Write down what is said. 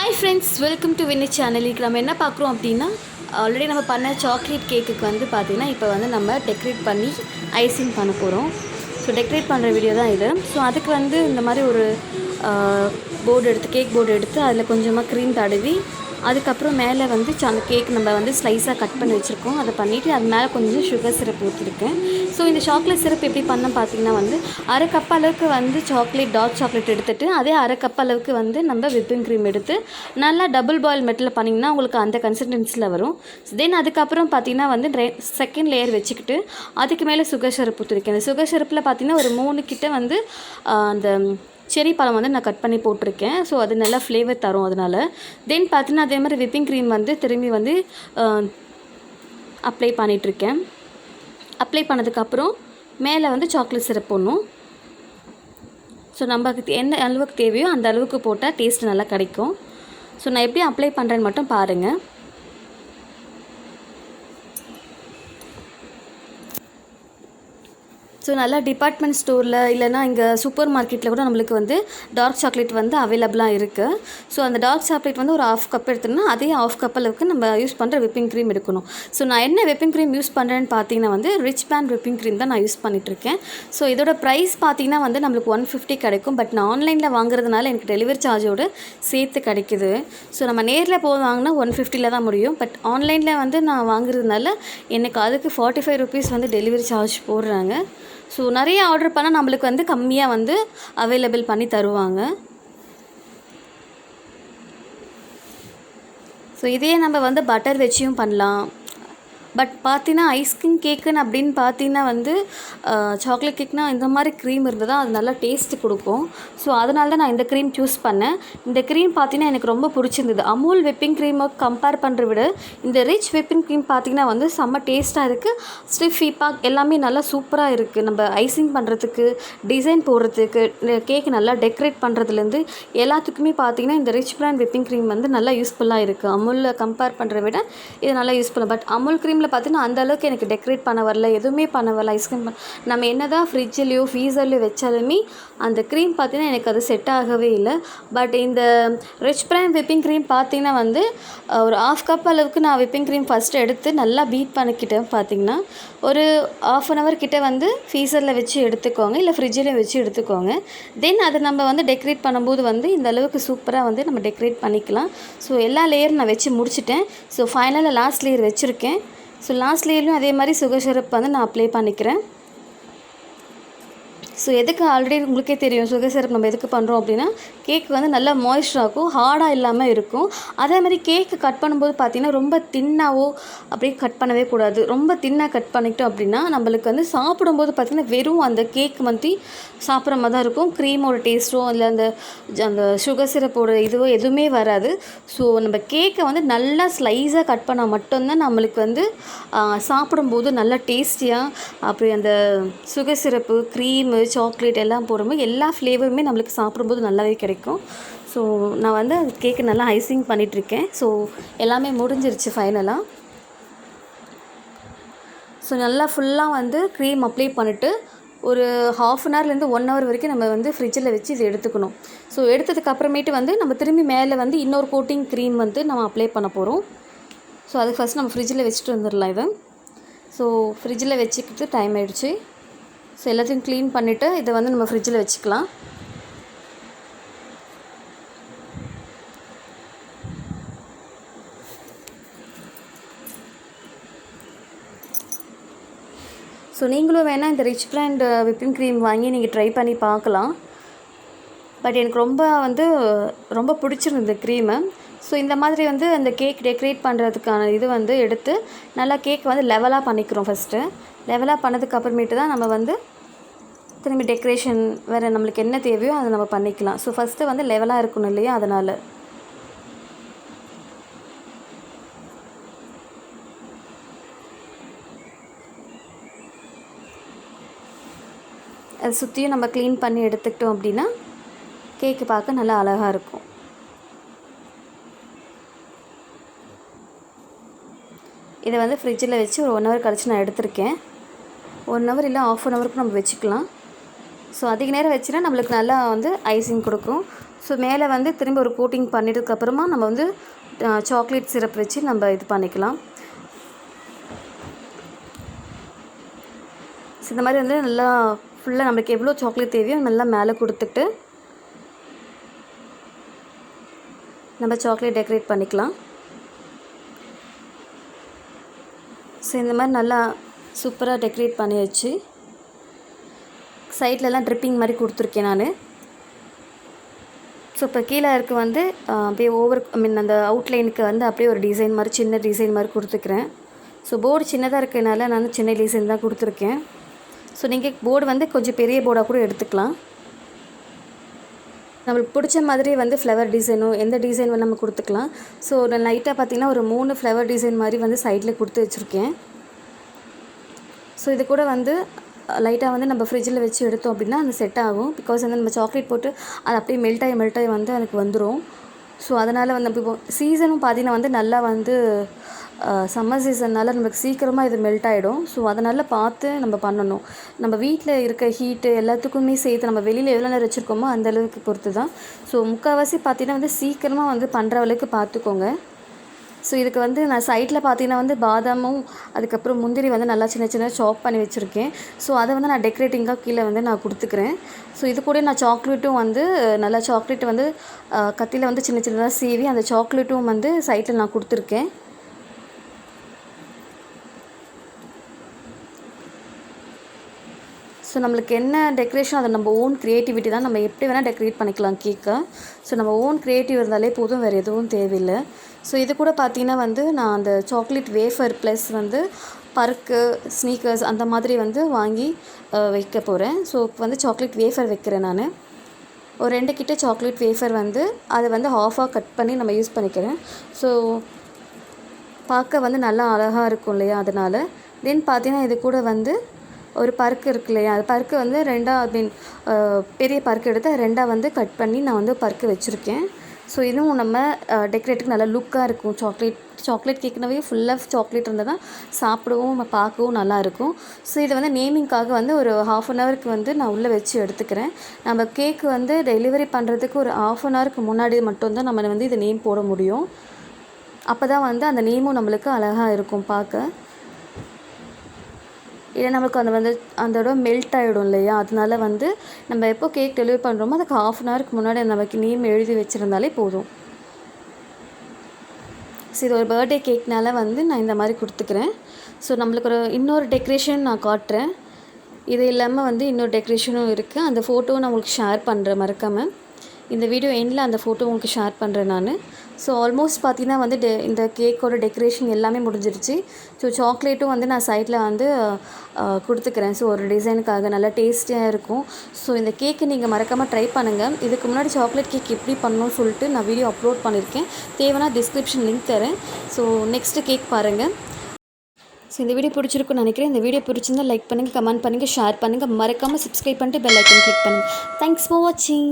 Hi friends, welcome to வின்னி சேனலுக்கு நம்ம என்ன பார்க்குறோம் அப்படின்னா, ஆல்ரெடி நம்ம பண்ண சாக்லேட் கேக்குக்கு வந்து பார்த்திங்கன்னா இப்போ வந்து நம்ம டெக்கரேட் பண்ணி ஐசிங் பண்ண போகிறோம். ஸோ டெக்கரேட் பண்ணுற வீடியோ தான் இது. ஸோ அதுக்கு வந்து இந்த மாதிரி ஒரு போர்டு எடுத்து கேக் போர்டு எடுத்து அதில் கொஞ்சமாக க்ரீம் தடவி அதுக்கப்புறம் மேலே வந்து அந்த கேக் நம்ம வந்து ஸ்லைஸாக கட் பண்ணி வச்சுருக்கோம். அதை பண்ணிவிட்டு அது மேலே கொஞ்சம் சுகர் சிரப் ஊற்றிருக்கேன். ஸோ இந்த சாக்லேட் சிரப் எப்படி பண்ண பார்த்திங்கன்னா வந்து அரை கப் அளவுக்கு வந்து டார்க் சாக்லேட் எடுத்துகிட்டு அதே அரை கப் அளவுக்கு வந்து நம்ம விப்பிங் க்ரீம் எடுத்து நல்லா டபுள் பாயில் மெட்டில் பண்ணிங்கன்னா உங்களுக்கு அந்த கன்சிஸ்டன்சியில் வரும். தென் அதுக்கப்புறம் பார்த்திங்கன்னா வந்து செகண்ட் லேயர் வச்சுக்கிட்டு அதுக்கு மேலே சுகர் சிரப் ஊற்றிருக்கேன். அந்த சுகர் சிரப்பில் பார்த்திங்கன்னா ஒரு 3 கிட்ட வந்து அந்த செரி பழம் வந்து நான் கட் பண்ணி போட்டிருக்கேன். ஸோ அது நல்லா ஃப்ளேவர் தரும். அதனால் தென் பார்த்தீங்கன்னா அதே மாதிரி விப்பிங் க்ரீம் வந்து திரும்பி வந்து அப்ளை பண்ணிகிட்ருக்கேன். அப்ளை பண்ணதுக்கப்புறம் மேலே வந்து சாக்லேட் சிரப் போடணும். ஸோ நமக்கு எந்த அளவுக்கு தேவையோ அந்த அளவுக்கு போட்டால் டேஸ்ட் நல்லா கிடைக்கும். ஸோ நான் எப்படி அப்ளை பண்ணுறேன்னு மட்டும் பாருங்கள். ஸோ நல்லா டிபார்ட்மெண்ட் ஸ்டோரில் இல்லைனா இங்கே சூப்பர் மார்க்கெட்டில் கூட நம்மளுக்கு வந்து டார்க் சாக்லேட் வந்து அவைலபிளாக இருக்குது. ஸோ அந்த டார்க் சாக்லேட் வந்து ஒரு 1/2 கப் எடுத்துன்னா அதே 1/2 கப் அளவுக்கு நம்ம யூஸ் பண்ணுற விப்பிங் க்ரீம் எடுக்கணும். ஸோ நான் என்ன விப்பிங் க்ரீம் யூஸ் பண்ணுறேன்னு பார்த்தீங்கன்னா வந்து ரிச் பிராண்ட் விப்பிங் க்ரீம் தான் நான் யூஸ் பண்ணிகிட்ருக்கேன். ஸோ இதோட ப்ரைஸ் பார்த்தீங்கன்னா வந்து நம்மளுக்கு 150 கிடைக்கும். பட் நான் ஆன்லைனில் வாங்குறதுனால எனக்கு டெலிவரி சார்ஜோடு சேர்த்து கிடைக்குது. ஸோ நம்ம நேரில் போய் வாங்கினா 150 தான் முடியும். பட் ஆன்லைனில் வந்து நான் வாங்குறதுனால எனக்கு அதுக்கு 45 ருபீஸ் வந்து டெலிவரி சார்ஜ் போடுறாங்க. ஸோ நிறைய ஆர்டர் பண்ணால் நம்மளுக்கு வந்து கம்மியாக வந்து அவைலபிள் பண்ணி தருவாங்க. ஸோ இதே நம்ம வந்து பட்டர் வச்சியும் பண்ணலாம். பட் பார்த்தீங்கன்னா ஐஸ்கிரீம் கேக்குன்னு அப்படின்னு பார்த்தீங்கன்னா வந்து சாக்லேட் கேக்னால் இந்த மாதிரி க்ரீம் இருந்தால் தான் அது நல்லா டேஸ்ட்டு கொடுக்கும். ஸோ அதனால தான் நான் இந்த க்ரீம் சூஸ் பண்ணேன். இந்த க்ரீம் பார்த்தீங்கன்னா எனக்கு ரொம்ப பிடிச்சிருந்தது. அமுல் விப்பிங் க்ரீமை கம்பேர் பண்ணுறத விட இந்த ரிச் விப்பிங் க்ரீம் பார்த்தீங்கன்னா வந்து செம்ம டேஸ்ட்டாக இருக்குது. ஸ்டிஃப் ஃபீட்பேக் எல்லாமே நல்லா சூப்பராக இருக்குது. நம்ம ஐசிங் பண்ணுறதுக்கு, டிசைன் போடுறதுக்கு, கேக் நல்லா டெக்கரேட் பண்ணுறதுலேருந்து எல்லாத்துக்குமே பார்த்தீங்கன்னா இந்த ரிச் பிராண்ட் விப்பிங் க்ரீம் வந்து நல்லா யூஸ்ஃபுல்லாக இருக்குது. அமுலில் கம்பேர் பண்ணுறத விட இது நல்லா யூஸ்ஃபுல்லாக. பட் அமுல் க்ரீம் பார்த்தீங்கன்னா அந்த அளவுக்கு எனக்கு டெக்கரேட் பண்ண வரல, எதுவுமே பண்ண வரல. ஐஸ்கிரீம் நம்ம என்ன தான் ஃப்ரிட்ஜ்லேயோ ஃப்ரீசர்லேயோ வச்சாலுமே அந்த க்ரீம் பார்த்தீங்கன்னா எனக்கு அது செட் ஆகவே இல்லை. பட் இந்த ரிச் பிராண்ட் விப்பிங் க்ரீம் பார்த்தீங்கன்னா வந்து ஒரு 1/2 கப் அளவுக்கு நான் விப்பிங் க்ரீம் ஃபஸ்ட்டு எடுத்து நல்லா பீட் பண்ணிக்கிட்டேன். பார்த்தீங்கன்னா ஒரு 1/2 hour கிட்டே வந்து ஃப்ரீசரில் வச்சு எடுத்துக்கோங்க, இல்லை ஃப்ரிட்ஜில் வச்சு எடுத்துக்கோங்க. தென் அதை நம்ம வந்து டெக்கரேட் பண்ணும்போது வந்து இந்த அளவுக்கு சூப்பராக வந்து நம்ம டெக்கரேட் பண்ணிக்கலாம். ஸோ எல்லா லேயரும் நான் வச்சு முடிச்சிட்டேன். ஸோ ஃபைனலாக லாஸ்ட் லேயர் வச்சுருக்கேன். ஸோ லாஸ்ட் லேயர்லையும் அதே மாதிரி சுகர் சிரப் வந்து நான் அப்ளை பண்ணிக்கிறேன். ஸோ எதுக்கு ஆல்ரெடி உங்களுக்கே தெரியும் சுகர் சிரப் நம்ம எதுக்கு பண்ணுறோம் அப்படின்னா கேக் வந்து நல்லா மாய்ஸ்டராகும், ஹார்டாக இல்லாமல் இருக்கும். அதே மாதிரி கேக்கு கட் பண்ணும்போது பார்த்திங்கன்னா ரொம்ப தின்னாவோ அப்படியே கட் பண்ணவே கூடாது. ரொம்ப தின்னாக கட் பண்ணிட்டோம் அப்படின்னா நம்மளுக்கு வந்து சாப்பிடும்போது பார்த்திங்கன்னா வெறும் அந்த கேக் வந்து சாப்பிட்ற மாதிரி தான் இருக்கும். க்ரீமோட டேஸ்ட்டோ இல்லை அந்த சுகர் சிரப்போட இதுவோ எதுவுமே வராது. ஸோ நம்ம கேக்கை வந்து நல்லா ஸ்லைஸாக கட் பண்ணால் மட்டும்தான் நம்மளுக்கு வந்து சாப்பிடும்போது நல்லா டேஸ்டியாக அப்படி அந்த சுகர் சிரப்பு, க்ரீமு, சாக்லேட் எல்லாம் போடும்போது எல்லா ஃப்ளேவருமே நம்மளுக்கு சாப்பிடும்போது நல்லாவே கிடைக்கும். ஸோ நான் வந்து கேக்கு நல்லா ஐசிங் பண்ணிகிட்ருக்கேன். ஸோ எல்லாமே முடிஞ்சிருச்சு ஃபைனலாக. ஸோ நல்லா ஃபுல்லாக வந்து க்ரீம் அப்ளை பண்ணிவிட்டு ஒரு 1/2 hourலேருந்து 1 hour வரைக்கும் நம்ம வந்து ஃப்ரிட்ஜில் வச்சு இதை எடுத்துக்கணும். ஸோ எடுத்ததுக்கு அப்புறமேட்டு வந்து நம்ம திரும்பி மேலே வந்து இன்னொரு கோட்டிங் க்ரீம் வந்து நம்ம அப்ளை பண்ண போகிறோம். ஸோ அதுக்கு ஃபஸ்ட் நம்ம ஃப்ரிட்ஜில் வச்சுட்டு வந்துடலாம் இதை. ஸோ ஃப்ரிட்ஜில் வச்சுக்கிட்டு டைம் ஆகிடுச்சு. ஸோ எல்லாத்தையும் க்ளீன் பண்ணிவிட்டு இதை வந்து நம்ம ஃப்ரிட்ஜில் வச்சுக்கலாம். ஸோ நீங்களும் வேணால் இந்த ரிச் பிராண்ட் விப்பிங் க்ரீம் வாங்கி நீங்கள் ட்ரை பண்ணி பார்க்கலாம். பட் எனக்கு ரொம்ப பிடிச்சிருந்தது க்ரீமு. ஸோ இந்த மாதிரி வந்து அந்த கேக் டெக்கரேட் பண்ணுறதுக்கான இது வந்து எடுத்து நல்லா கேக் வந்து லெவலாக பண்ணிக்கிறோம். ஃபஸ்ட்டு லெவலாக பண்ணதுக்கு அப்புறமேட்டு தான் நம்ம வந்து திரும்பி டெக்கரேஷன் வேறு நம்மளுக்கு என்ன தேவையோ அதை நம்ம பண்ணிக்கலாம். ஸோ ஃபஸ்ட்டு வந்து லெவலாக இருக்கணும் இல்லையா, அதனால். அதை சுற்றியும் நம்ம க்ளீன் பண்ணி எடுத்துக்கிட்டோம் அப்படின்னா கேக்கு பார்க்க நல்லா அழகாக இருக்கும். இதை வந்து ஃப்ரிட்ஜில் வச்சு ஒரு 1 hour கழிச்சு நான் எடுத்திருக்கேன். 1 hour இல்லை 1/2 hourக்கு நம்ம வச்சுக்கலாம். ஸோ அதிக நேரம் வச்சுன்னா நம்மளுக்கு நல்லா வந்து ஐசிங் கொடுக்கும். ஸோ மேலே வந்து திரும்ப ஒரு கோட்டிங் பண்ணிட்டதுக்கப்புறமா நம்ம வந்து சாக்லேட் சிரப் வச்சு நம்ம இது பண்ணிக்கலாம். ஸோ இந்த மாதிரி வந்து நல்லா ஃபுல்லாக நம்மளுக்கு எவ்வளோ சாக்லேட் தேவையோ நல்லா மேலே கொடுத்துட்டு நம்ம சாக்லேட் டெக்கரேட் பண்ணிக்கலாம். ஸோ இந்த மாதிரி நல்லா சூப்பராக டெக்கரேட் பண்ணியாச்சு. சைட்லலாம் ட்ரிப்பிங் மாதிரி கொடுத்துருக்கேன் நான். ஸோ இப்போ கீழே இருக்க வந்து அப்படியே அந்த அவுட்லைனுக்கு வந்து அப்படியே ஒரு டிசைன் மாதிரி சின்ன டிசைன் மாதிரி கொடுத்துக்கிறேன். ஸோ போர்டு சின்னதாக இருக்கனால நான் சின்ன டிசைன் தான் கொடுத்துருக்கேன். ஸோ நீங்கள் போர்டு வந்து கொஞ்சம் பெரிய போர்டாக கூட எடுத்துக்கலாம். நம்மளுக்கு பிடிச்ச மாதிரி வந்து ஃப்ளவர் டிசைனோ எந்த டிசைன் வந்து நம்ம கொடுத்துக்கலாம். ஸோ நான் லைட்டாக பார்த்திங்கன்னா ஒரு 3 ஃப்ளவர் டிசைன் மாதிரி வந்து சைடில் கொடுத்து வச்சுருக்கேன். ஸோ இது கூட வந்து லைட்டாக வந்து நம்ம ஃப்ரிட்ஜில் வச்சு எடுத்தோம் அப்படின்னா அந்த செட் ஆகும். பிகாஸ் வந்து நம்ம சாக்லேட் போட்டு அது அப்படியே மெல்ட் ஆகி வந்து எனக்கு வந்துடும். ஸோ அதனால் வந்து இப்போ சீசனும் பார்த்திங்கன்னா வந்து நல்லா வந்து சம்மர் சீசன்னால் நமக்கு சீக்கிரமாக இது மெல்ட் ஆகிடும். ஸோ அதனால் பார்த்து நம்ம பண்ணணும். நம்ம வீட்டில் இருக்க ஹீட்டு எல்லாத்துக்குமே சேர்த்து நம்ம வெளியில் எவ்வளோ நேரம் வச்சுருக்கோமோ அந்தளவுக்கு பொறுத்து தான். ஸோ முக்கால்வாசி பார்த்திங்கன்னா வந்து சீக்கிரமாக வந்து பண்ணுற அளவுக்கு பார்த்துக்கோங்க. ஸோ இதுக்கு வந்து நான் சைடில் பார்த்தீங்கன்னா வந்து பாதாமும் அதுக்கப்புறம் முந்திரி வந்து நல்லா சின்ன சின்ன சாப் பண்ணி வச்சுருக்கேன். ஸோ அதை வந்து நான் டெக்கரேட்டிங்காக கீழே வந்து நான் கொடுத்துக்கிறேன். ஸோ இது கூட நான் சாக்லேட்டும் வந்து நல்லா சாக்லேட் வந்து கத்தியில் வந்து சின்ன சின்னதாக சீவி அந்த சாக்லேட்டும் வந்து சைடில் நான் கொடுத்துருக்கேன். ஸோ நம்மளுக்கு என்ன டெக்கரேஷன் அதை நம்ம ஓன் க்ரியேட்டிவிட்டி தான். நம்ம எப்படி வேணால் டெக்கரேட் பண்ணிக்கலாம் கேக்கை. ஸோ நம்ம ஓன் க்ரியேட்டிவ் இருந்தாலே போதும், வேறு எதுவும் தேவையில்லை. ஸோ இது கூட பார்த்திங்கன்னா வந்து நான் அந்த சாக்லேட் வேஃபர் ப்ளஸ் வந்து பர்க்கு ஸ்னீக்கர்ஸ் அந்த மாதிரி வந்து வாங்கி வைக்க போகிறேன். ஸோ இப்போ வந்து சாக்லேட் வேஃபர் வைக்கிறேன் நான். ஒரு 2 கிட்ட சாக்லேட் வேஃபர் வந்து அதை வந்து ஹாஃபாக கட் பண்ணி நம்ம யூஸ் பண்ணிக்கிறேன். ஸோ பார்க்க வந்து நல்லா அழகாக இருக்கும் இல்லையா, அதனால். தென் பார்த்திங்கன்னா இது கூட வந்து ஒரு பருக்கு இருக்கு இல்லையா, அது பருக்கு வந்து 2 பெரிய பருக்கு எடுத்து 2 வந்து கட் பண்ணி நான் வந்து பருக்கு வச்சுருக்கேன். ஸோ இதுவும் நம்ம டெக்கரேட்டுக்கு நல்லா லுக்காக இருக்கும். சாக்லேட் கேக்குனாவே ஃபுல்லாக சாக்லேட் இருந்தால் தான் சாப்பிடவும் பார்க்கவும் நல்லாயிருக்கும். ஸோ இதை வந்து நேமிங்காக வந்து ஒரு 1/2 அன் ஹவருக்கு வந்து நான் உள்ளே வச்சு எடுத்துக்கிறேன். நம்ம கேக்கு வந்து டெலிவரி பண்ணுறதுக்கு ஒரு 1/2 அன் ஹவருக்கு முன்னாடி மட்டும்தான் நம்ம வந்து இதை நேம் போட முடியும். அப்போ தான் வந்து அந்த நேமும் நம்மளுக்கு அழகாக இருக்கும் பார்க்க. இல்லை நம்மளுக்கு அந்த வந்து அந்த இடம் மெல்ட் ஆகிடும் இல்லையா, அதனால வந்து நம்ம எப்போ கேக் டெலிவரி பண்ணுறோமோ அதுக்கு 1/2 அன் ஹவருக்கு முன்னாடி நமக்கு நேம் எழுதி வச்சுருந்தாலே போதும். ஸோ இது ஒரு பர்த்டே கேக்னால வந்து நான் இந்த மாதிரி கொடுத்துக்கிறேன். ஸோ நம்மளுக்கு இன்னொரு டெக்கரேஷன் நான் காட்டுறேன். இது இல்லாமல் வந்து இன்னொரு டெக்கரேஷனும் இருக்குது. அந்த ஃபோட்டோவும் நான் உங்களுக்கு ஷேர் பண்ணுறேன். மறக்காமல் இந்த வீடியோ எண்டில் அந்த ஃபோட்டோ உங்களுக்கு ஷேர் பண்ணுறேன் நான். ஸோ ஆல்மோஸ்ட் பார்த்திங்கன்னா வந்து இந்த கேக்கோட டெக்கரேஷன் எல்லாமே முடிஞ்சிருச்சு. ஸோ சாக்லேட்டும் வந்து நான் சைடில் வந்து கொடுத்துக்கிறேன். ஸோ ஒரு டிசைனுக்காக நல்லா டேஸ்டியாக இருக்கும். ஸோ இந்த கேக்கு நீங்கள் மறக்காமல் ட்ரை பண்ணுங்கள். இதுக்கு முன்னாடி சாக்லேட் கேக் எப்படி பண்ணணும்னு சொல்லிட்டு நான் வீடியோ அப்லோட் பண்ணியிருக்கேன். தேவைன்னா டிஸ்கிரிப்ஷன் லிங்க் தரேன். ஸோ நெக்ஸ்ட்டு கேக் பாருங்கள். ஸோ இந்த வீடியோ பிடிச்சிருக்குன்னு நினைக்கிறேன். இந்த வீடியோ பிடிச்சிருந்தால் லைக் பண்ணுங்கள், கமெண்ட் பண்ணுங்கள், ஷேர் பண்ணுங்கள். மறக்காமல் சப்ஸ்கிரைப் பண்ணிட்டு பெல் ஐக்கன் கிளிக் பண்ணுங்கள். தேங்க்ஸ் ஃபார் வாட்சிங்.